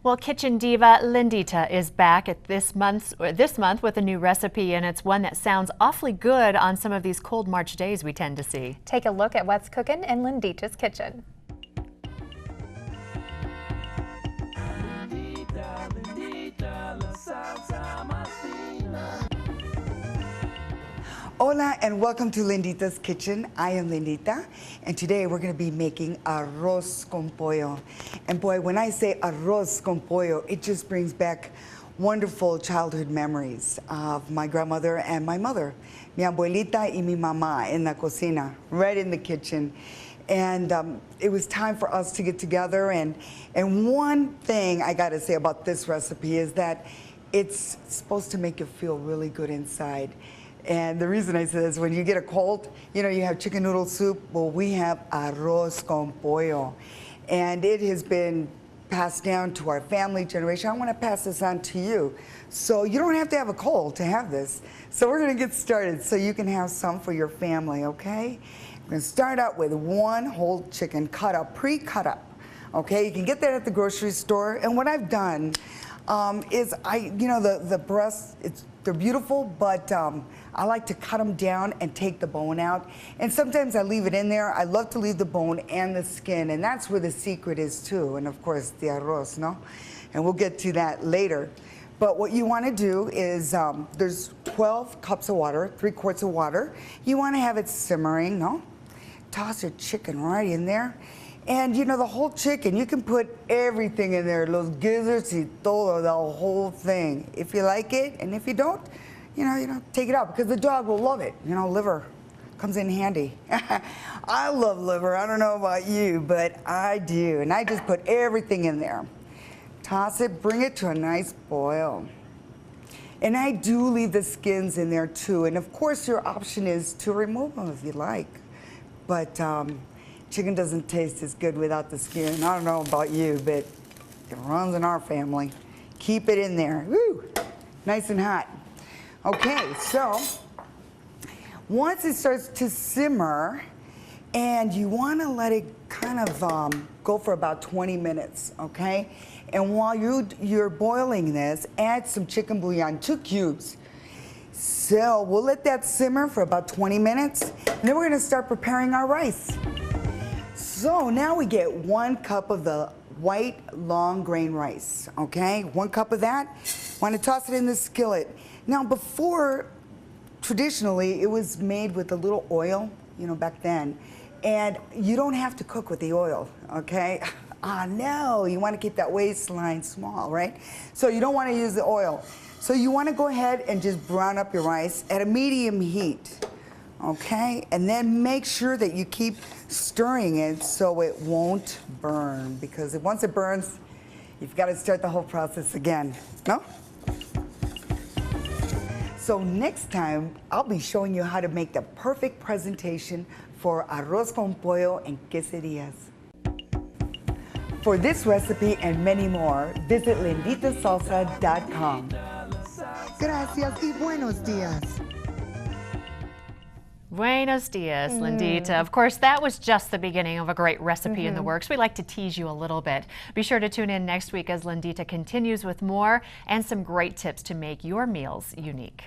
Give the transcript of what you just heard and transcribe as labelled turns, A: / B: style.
A: Well, kitchen diva Lindita is back at this month with a new recipe, and it's one that sounds awfully good on some of these cold March days we tend to see.
B: Take a look at what's cooking in Lindita's kitchen.
C: Hola and welcome to Lindita's Kitchen. I am Lindita and today we're going to be making arroz con pollo. And boy, when I say arroz con pollo, it just brings back wonderful childhood memories of my grandmother and my mother, mi abuelita y mi mamá in la cocina, right in the kitchen. And it was time for us to get together, and one thing I got to say about this recipe is that it's supposed to make you feel really good inside. And the reason I say this, when you get a cold, you know, you have chicken noodle soup. Well, we have arroz con pollo. And it has been passed down to our family generation. I want to pass this on to you. So you don't have to have a cold to have this. So we're going to get started so you can have some for your family, okay? We're going to start out with one whole chicken cut up, pre-cut up. Okay, you can get that at the grocery store. And what I've done is the breasts, they're beautiful, but I like to cut them down and take the bone out. And sometimes I leave it in there. I love to leave the bone and the skin, and that's where the secret is too. And of course, the arroz, no? And we'll get to that later. But what you want to do is, there's 12 cups of water, 3 quarts of water. You want to have it simmering, no? Toss your chicken right in there. And you know, the whole chicken, you can put everything in there, los gizzards y todo, the whole thing. If you like it, and if you don't, you know, take it out, because the dog will love it. You know, liver comes in handy. I love liver. I don't know about you, but I do. And I just put everything in there. Toss it, bring it to a nice boil. And I do leave the skins in there too. And of course, your option is to remove them if you like. But chicken doesn't taste as good without the skin. I don't know about you, but it runs in our family. Keep it in there. Woo! Nice and hot. Okay, so once it starts to simmer, and you want to let it kind of go for about 20 minutes, okay? And while you're boiling this, add some chicken bouillon, 2 cubes. So we'll let that simmer for about 20 minutes, and then we're going to start preparing our rice. So now we get 1 cup of the white long grain rice, okay? 1 cup of that. Want to toss it in the skillet. Now before, traditionally, it was made with a little oil, you know, back then. And you don't have to cook with the oil, okay? No, you want to keep that waistline small, right? So you don't want to use the oil. So you want to go ahead and just brown up your rice at a medium heat, okay? And then make sure that you keep stirring it so it won't burn, because once it burns, you've got to start the whole process again, no? So next time, I'll be showing you how to make the perfect presentation for arroz con pollo and quesadillas. For this recipe and many more, visit linditasalsa.com.
D: Gracias y buenos días.
A: Buenos dias, Lindita. Of course, that was just the beginning of a great recipe in the works. We like to tease you a little bit. Be sure to tune in next week as Lindita continues with more and some great tips to make your meals unique.